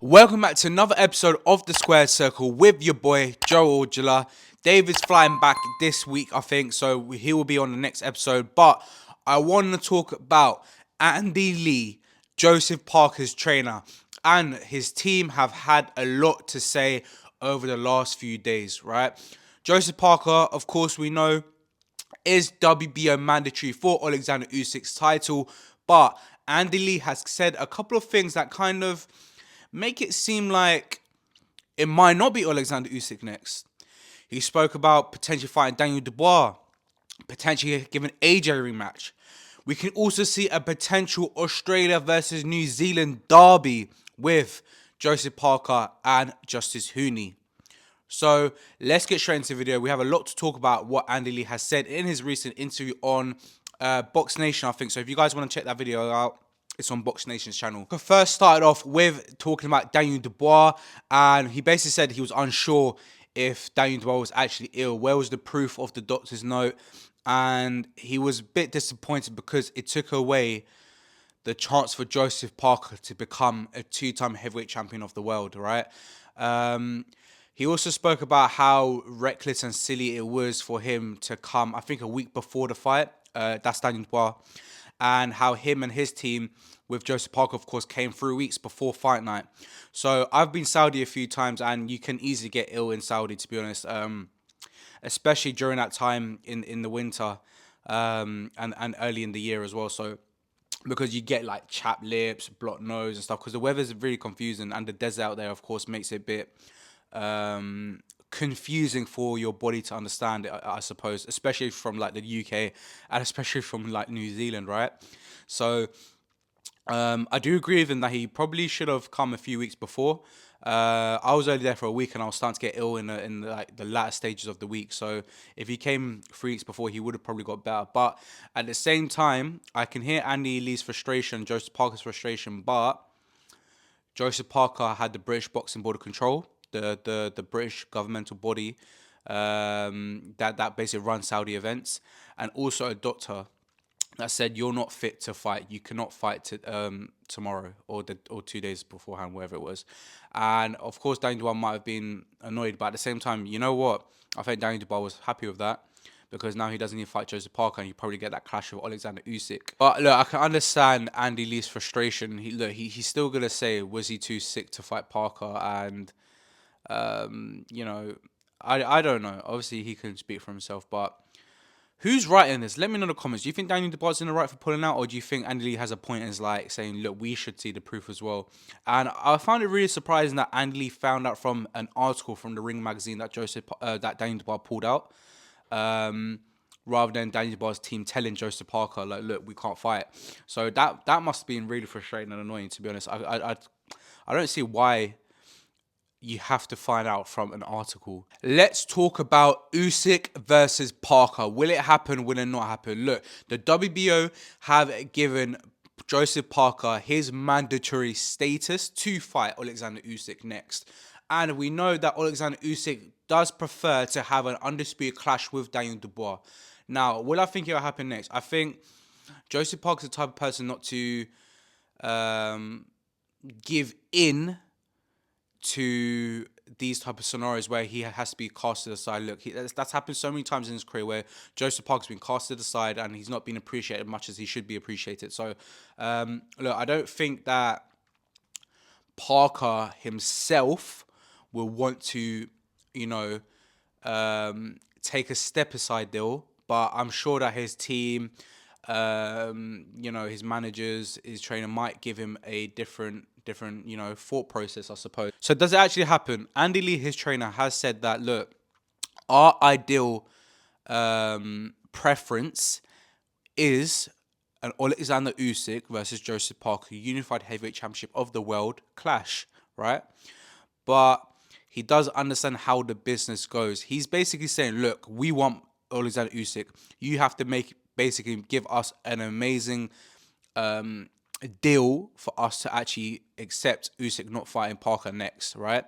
Welcome back to another episode of The Squared Circle with your boy, Joe Orgula. David's flying back this week, I think, so he will be on the next episode. But I want to talk about Andy Lee, Joseph Parker's trainer, and his team have had a lot to say over the last few days, right? Joseph Parker, of course, we know, is WBO mandatory for Alexander Usyk's title, but Andy Lee has said a couple of things that kind of make it seem like it might not be Alexander Usyk next. He spoke about potentially fighting Daniel Dubois, potentially giving AJ a rematch. We can also see a potential Australia versus New Zealand derby with Joseph Parker and Justis Huni. So let's get straight into the video. We have a lot to talk about what Andy Lee has said in his recent interview on Box Nation, I think. So if you guys want to check that video out, it's on Box Nation's channel. I first started off with talking about Daniel Dubois, and he basically said he was unsure if Daniel Dubois was actually ill. Where was the proof of the doctor's note? And he was a bit disappointed because it took away the chance for Joseph Parker to become a two-time heavyweight champion of the world, right? He also spoke about how reckless and silly it was for him to come, I think, a week before the fight. That's Daniel Dubois. And how him and his team with Joseph Parker, of course, came 3 weeks before fight night. So I've been Saudi a few times, and you can easily get ill in Saudi, to be honest, especially during that time in the winter and early in the year as well. So because you get like chapped lips, blocked nose and stuff, because the weather's really confusing, and the desert out there, of course, makes it a bit confusing for your body to understand, I suppose, especially from like the UK and especially from like New Zealand, right? So I do agree with him that he probably should have come a few weeks before. I was only there for a week, and I was starting to get ill in like the latter stages of the week. So if he came 3 weeks before, he would have probably got better. But at the same time, I can hear Andy Lee's frustration, Joseph Parker's frustration, but Joseph Parker had the British Boxing Board of Control, the British governmental body that basically runs Saudi events, and also a doctor that said you're not fit to fight. You cannot fight tomorrow or 2 days beforehand, wherever it was. And of course, Daniel Dubois might have been annoyed, but at the same time, you know what? I think Daniel Dubois was happy with that, because now he doesn't need to fight Joseph Parker, and you probably get that clash with Alexander Usyk. But look, I can understand Andy Lee's frustration. He's still gonna say, was he too sick to fight Parker? And you know, I don't know. Obviously, he can speak for himself, but who's right in this? Let me know in the comments. Do you think Daniel Dubois is in the right for pulling out, or do you think Andy Lee has a point and is like saying, look, we should see the proof as well? And I found it really surprising that Andy Lee found out from an article from the Ring magazine that that Daniel Dubois pulled out, rather than Daniel Dubois' team telling Joseph Parker, like, look, we can't fight. So that must have been really frustrating and annoying, to be honest. I don't see why you have to find out from an article. Let's talk about Usyk versus Parker. Will it happen? Will it not happen? Look, the WBO have given Joseph Parker his mandatory status to fight Alexander Usyk next. And we know that Alexander Usyk does prefer to have an undisputed clash with Daniel Dubois. Now, will I think it will happen next? I think Joseph Parker's the type of person not to give in to these type of scenarios where he has to be casted aside. Look, that's happened so many times in his career where Joseph Parker's been casted aside and he's not been appreciated much as he should be appreciated. So, look, I don't think that Parker himself will want to, you know, take a step aside deal, but I'm sure that his team, you know, his managers, his trainer might give him a different, you know, thought process, I suppose. So does it actually happen? Andy Lee, his trainer, has said that, look, our ideal preference is an Alexander Usyk versus Joseph Parker unified heavyweight championship of the world clash, right? But he does understand how the business goes. He's basically saying, look, we want Alexander Usyk. You have to basically give us an amazing deal for us to actually accept Usyk not fighting Parker next, right?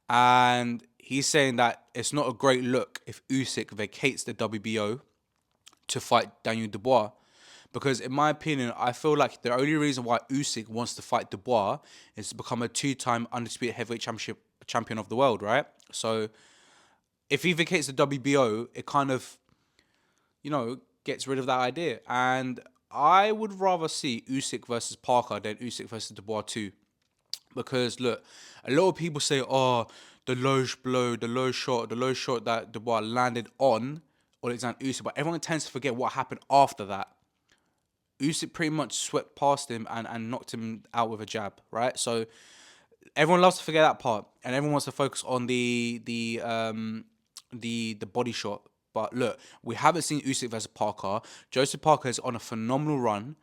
And he's saying that it's not a great look if Usyk vacates the WBO to fight Daniel Dubois, Because in my opinion, I feel like the only reason why Usyk wants to fight Dubois is to become a two-time undisputed heavyweight championship champion of the world, right? So if he vacates the WBO, it kind of, gets rid of that idea. And I would rather see Usyk versus Parker than Usyk versus Dubois too. Because look, a lot of people say, oh, the low blow, the low shot that Dubois landed on Alexander Usyk, but everyone tends to forget what happened after that. Usyk pretty much swept past him and knocked him out with a jab, right? So everyone loves to forget that part, and everyone wants to focus on the body shot. But look, we haven't seen Usyk versus Parker. Joseph Parker is on a phenomenal run,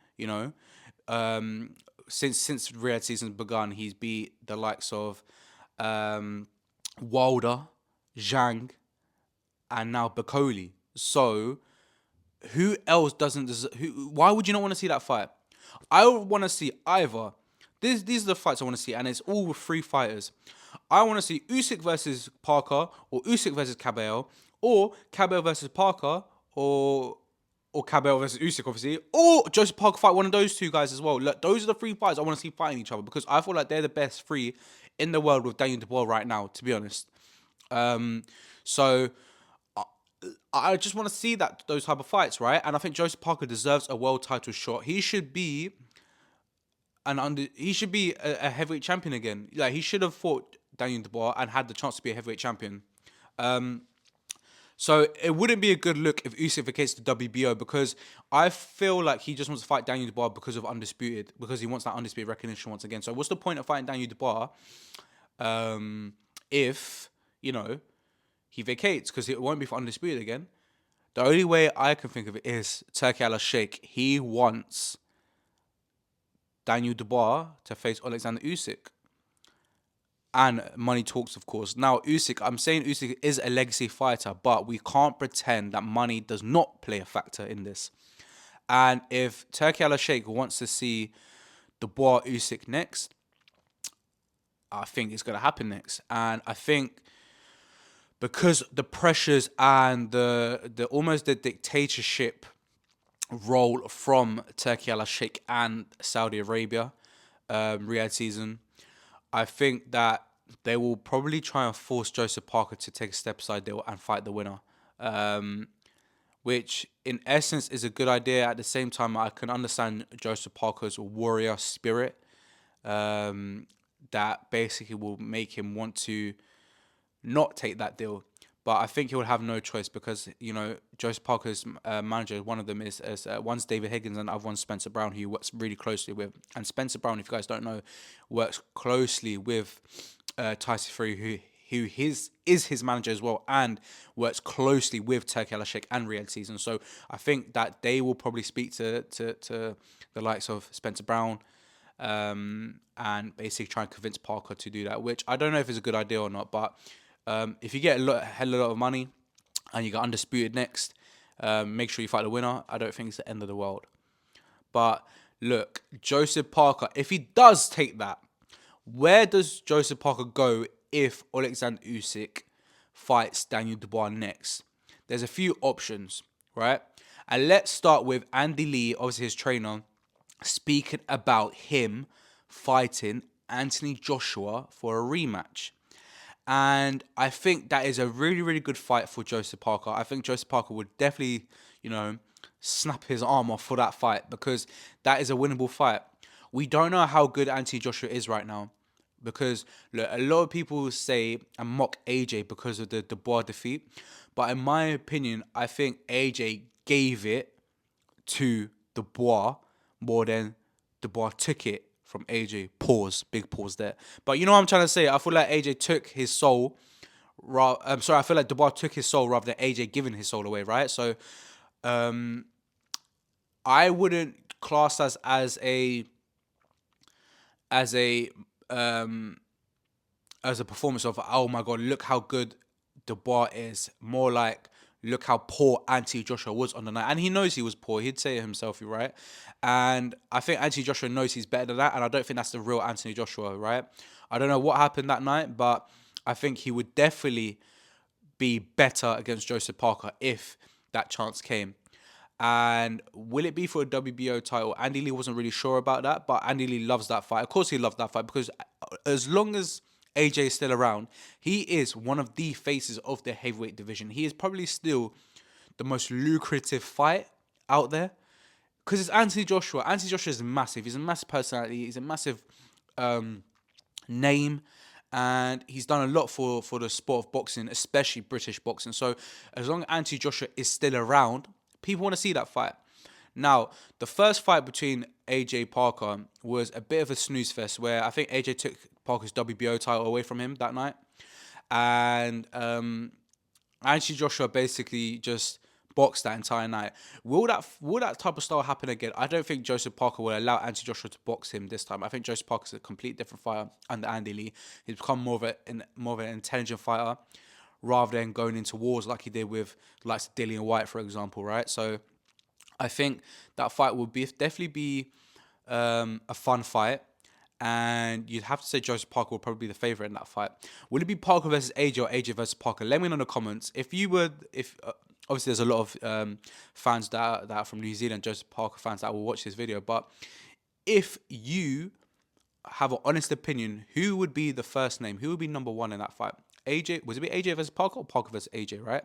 since Riyadh season begun, he's beat the likes of Wilder, Zhang, and now Bakole. So who else doesn't deserve? Why would you not want to see that fight? I want to see either. These are the fights I want to see, and it's all with three fighters. I want to see Usyk versus Parker, or Usyk versus Kabayel, or Kabayel versus Parker, or Kabayel versus Usyk, obviously, or Joseph Parker fight one of those two guys as well. Look, those are the three fights I want to see fighting each other, because I feel like they're the best three in the world with Daniel Dubois right now, to be honest. So I just want to see those type of fights, right? And I think Joseph Parker deserves a world title shot. He should be a heavyweight champion again. Like, he should have fought Daniel Dubois and had the chance to be a heavyweight champion. So it wouldn't be a good look if Usyk vacates the WBO, because I feel like he just wants to fight Daniel Dubois because of Undisputed, because he wants that Undisputed recognition once again. So what's the point of fighting Daniel Dubois if, he vacates, because it won't be for Undisputed again? The only way I can think of it is Turki Al-Sheikh. He wants Daniel Dubois to face Alexander Usyk. And money talks, of course. Now, I'm saying Usyk is a legacy fighter, but we can't pretend that money does not play a factor in this. And if Turki Al-Sheikh wants to see Dubois Usyk next, I think it's going to happen next. And I think because the pressures and the almost the dictatorship role from Turki Al-Sheikh and Saudi Arabia, Riyadh season, I think that they will probably try and force Joseph Parker to take a step aside there and fight the winner, which in essence is a good idea. At the same time, I can understand Joseph Parker's warrior spirit, that basically will make him want to not take that deal. But I think he will have no choice, because, Joseph Parker's manager, one of them is one's David Higgins and the other one's Spencer Brown, who he works really closely with. And Spencer Brown, if you guys don't know, works closely with Tyson Fury, who is his manager as well, and works closely with Turki Al-Sheikh and Riyadh season. So I think that they will probably speak to the likes of Spencer Brown, and basically try and convince Parker to do that, which I don't know if it's a good idea or not, but if you get a hell of a lot of money and you got Undisputed next, make sure you fight the winner. I don't think it's the end of the world. But look, Joseph Parker, if he does take that, where does Joseph Parker go if Alexander Usyk fights Daniel Dubois next? There's a few options, right? And let's start with Andy Lee, obviously his trainer, speaking about him fighting Anthony Joshua for a rematch. And I think that is a really, really good fight for Joseph Parker. I think Joseph Parker would definitely, snap his arm off for that fight, because that is a winnable fight. We don't know how good Anthony Joshua is right now, because look, a lot of people say and mock AJ because of the Dubois defeat. But in my opinion, I think AJ gave it to Dubois more than Dubois took it from AJ. Pause. Big pause there. But you know what I'm trying to say? I feel like AJ took his soul. I feel like Dubois took his soul rather than AJ giving his soul away, right? So I wouldn't class us as a performance of, oh my god, look how good Dubois is. More like, look how poor Anthony Joshua was on the night. And he knows he was poor. He'd say it himself, right? And I think Anthony Joshua knows he's better than that. And I don't think that's the real Anthony Joshua, right? I don't know what happened that night, but I think he would definitely be better against Joseph Parker if that chance came. And will it be for a WBO title? Andy Lee wasn't really sure about that, but Andy Lee loves that fight. Of course, he loved that fight because as long as AJ is still around, he is one of the faces of the heavyweight division. He is probably still the most lucrative fight out there because it's Anthony Joshua. Anthony Joshua is massive. He's a massive personality. He's a massive name, and he's done a lot for the sport of boxing, especially British boxing. So as long as Anthony Joshua is still around, people want to see that fight. Now, the first fight between AJ Parker was a bit of a snooze fest where I think AJ took Parker's WBO title away from him that night. And Anthony Joshua basically just boxed that entire night. Will that type of style happen again? I don't think Joseph Parker will allow Anthony Joshua to box him this time. I think Joseph Parker's a complete different fighter under Andy Lee. He's become more of an intelligent fighter rather than going into wars like he did with like Dillian White, for example, right? So I think that fight will definitely be a fun fight. And you'd have to say Joseph Parker will probably be the favorite in that fight. Will it be Parker versus AJ or AJ versus Parker? Let me know in the comments. Obviously there's a lot of fans that are from New Zealand, Joseph Parker fans that will watch this video. But if you have an honest opinion, who would be the first name? Who would be number one in that fight? AJ? Was it be AJ versus Parker or Parker versus AJ? Right.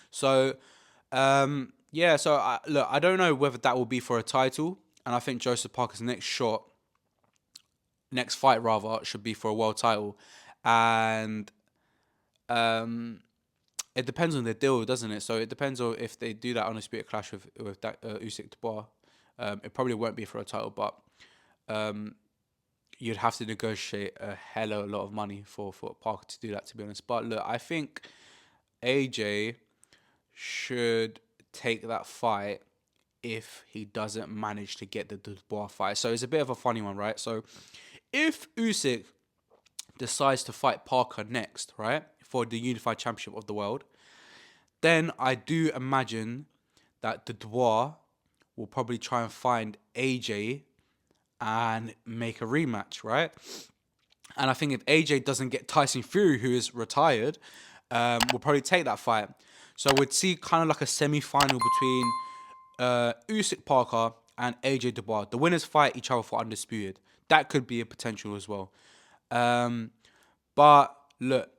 So yeah. So I don't know whether that will be for a title, and I think Joseph Parker's next fight should be for a world title, and it depends on the deal, doesn't it? So it depends on if they do that Undisputed Clash with that Usyk Dubois. It probably won't be for a title, but you'd have to negotiate a hell of a lot of money for Parker to do that, to be honest. But look, I think AJ should take that fight if he doesn't manage to get the Dubois fight. So it's a bit of a funny one, right? So if Usyk decides to fight Parker next, right, for the unified championship of the world, then I do imagine that the Dubois will probably try and find AJ and make a rematch, right? And I think if AJ doesn't get Tyson Fury, who is retired, will probably take that fight. So we'd see kind of like a semi-final between Usyk Parker and AJ Dubois. The winners fight each other for undisputed. That could be a potential as well. But look,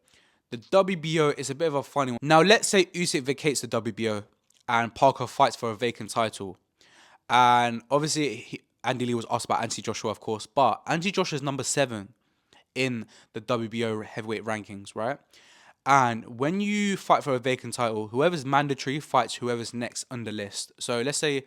the WBO is a bit of a funny one. Now, let's say Usyk vacates the WBO and Parker fights for a vacant title. And obviously, Andy Lee was asked about Anthony Joshua, of course. But Anthony Joshua is number 7 in the WBO heavyweight rankings, right? And when you fight for a vacant title, whoever's mandatory fights whoever's next on the list. So let's say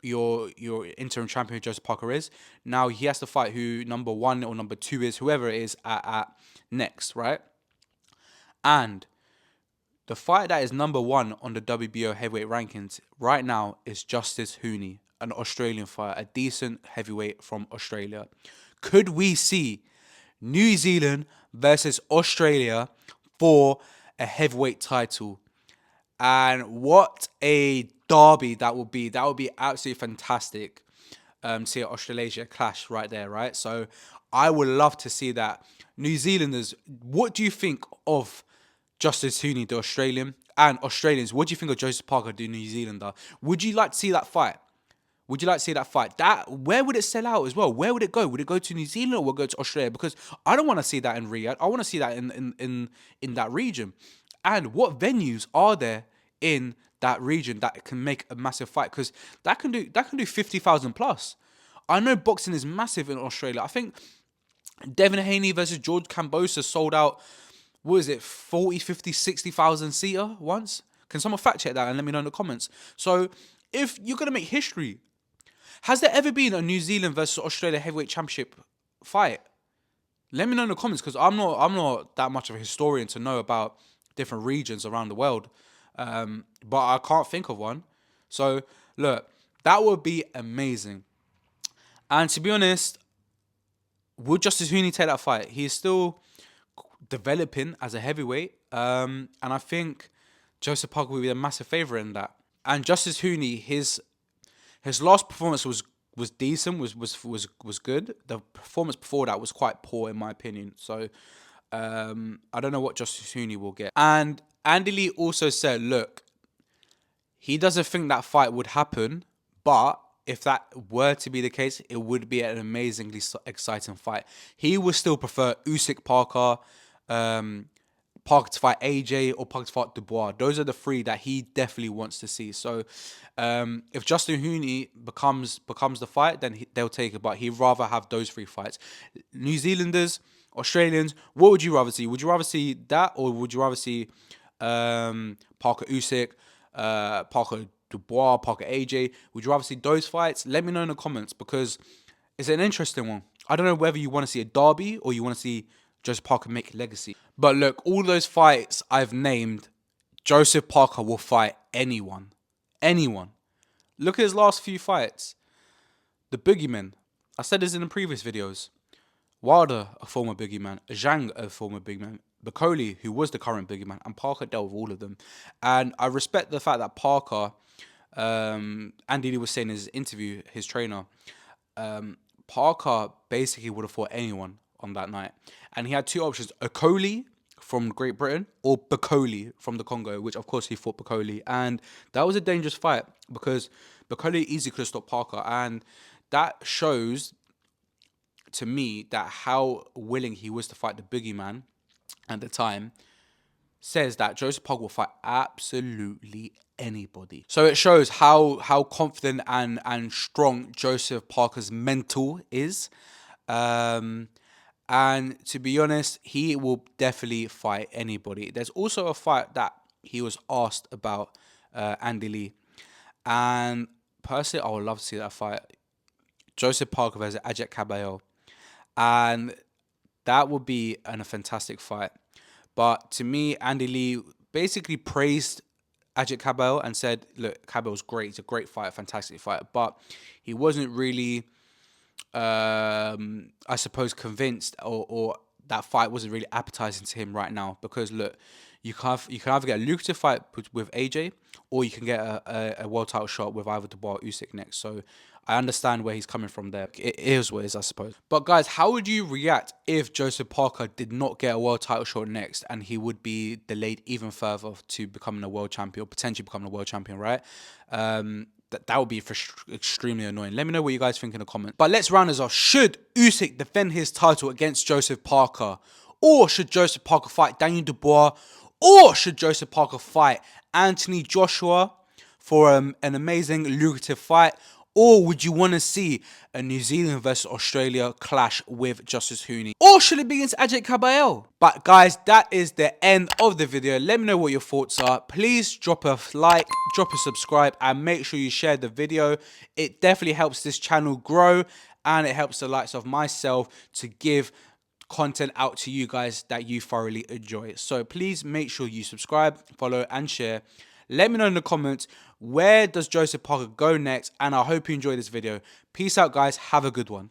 your interim champion Joseph Parker is. Now he has to fight who number 1 or number 2 is, whoever it is at next, right? And the fight that is number 1 on the WBO heavyweight rankings right now is Justis Huni, an Australian fighter, a decent heavyweight from Australia. Could we see New Zealand versus Australia for a heavyweight title? And what a derby that would be. That would be absolutely fantastic. See an Australasia clash right there, right? So I would love to see that. New Zealanders, what do you think of Justis Huni, the Australian? And Australians, what do you think of Joseph Parker, the New Zealander? Would you like to see that fight? Would you like to see that fight? Where would it sell out as well? Where would it go? Would it go to New Zealand or would it go to Australia? Because I don't want to see that in Riyadh. I want to see that in that region. And what venues are there in that region that can make a massive fight? Because that can do 50,000 plus. I know boxing is massive in Australia. I think Devin Haney versus George Kambosos sold out, what is it, 40, 50, 60,000 seater once? Can someone fact check that and let me know in the comments? So if you're going to make history, has there ever been a New Zealand versus Australia heavyweight championship fight? Let me know in the comments, because I'm not that much of a historian to know about different regions around the world. But I can't think of one. So look, that would be amazing. And to be honest, would Justis Huni take that fight? He's still developing as a heavyweight. And I think Joseph Parker will be a massive favourite in that. And Justis Huni, his last performance was decent, was good. The performance before that was quite poor in my opinion. So I don't know what Justis Huni will get. And Andy Lee also said, look, He doesn't think that fight would happen, but if that were to be the case, it would be an amazingly exciting fight. He would still prefer Usyk Parker, Parker to fight AJ, or Parker to fight Dubois. Those are the three that he definitely wants to see. So if Justin Huni becomes the fight, then they'll take it. But he'd rather have those three fights. New Zealanders, Australians, what would you rather see? Would you rather see that, or would you rather see Parker Usyk, Parker Dubois, Parker AJ? Would you rather see those fights? Let me know in the comments, because it's an interesting one. I don't know whether you want to see a derby or you want to see Joseph Parker make legacy. But look, all those fights I've named, Joseph Parker will fight anyone. Anyone. Look at his last few fights. The Boogeyman. I said this in the previous videos. Wilder, a former Boogeyman. Zhang, a former Boogeyman. Bakole, who was the current Boogeyman. And Parker dealt with all of them. And I respect the fact that Parker, Andy Lee was saying in his interview, his trainer, Parker basically would have fought anyone on that night. And he had two options: Okolie from Great Britain or Bakole from the Congo, which of course he fought Bakole. And that was a dangerous fight because Bakole easily could have stopped Parker. And that shows to me that how willing he was to fight the Boogeyman at the time says that Joseph Parker will fight absolutely anybody. So it shows how confident and strong Joseph Parker's mental is. And to be honest, he will definitely fight anybody. There's also a fight that he was asked about, Andy Lee. And personally, I would love to see that fight. Joseph Parker versus Agit Kabayel. And that would be a fantastic fight. But to me, Andy Lee basically praised Agit Kabayel and said, look, Kabayel's great. It's a great fight, a fantastic fight. But he wasn't really, I suppose, convinced, or that fight wasn't really appetizing to him right now. Because look, you can either get a lucrative fight with AJ, or you can get a world title shot with either Dubois or Usyk next. So I understand where he's coming from there. It is what it is, I suppose. But guys, how would you react if Joseph Parker did not get a world title shot next, and he would be delayed even further to becoming a world champion, or potentially becoming a world champion, right? That would be extremely annoying. Let me know what you guys think in the comments. But let's round this off. Should Usyk defend his title against Joseph Parker? Or should Joseph Parker fight Daniel Dubois? Or should Joseph Parker fight Anthony Joshua for an amazing, lucrative fight? Or would you want to see a New Zealand versus Australia clash with Justis Huni? Or should it be against Agit Kabayel? But guys, that is the end of the video. Let me know what your thoughts are. Please drop a like, drop a subscribe, and make sure you share the video. It definitely helps this channel grow, and it helps the likes of myself to give content out to you guys that you thoroughly enjoy. So please make sure you subscribe, follow, and share. Let me know in the comments, where does Joseph Parker go next? And I hope you enjoyed this video. Peace out, guys. Have a good one.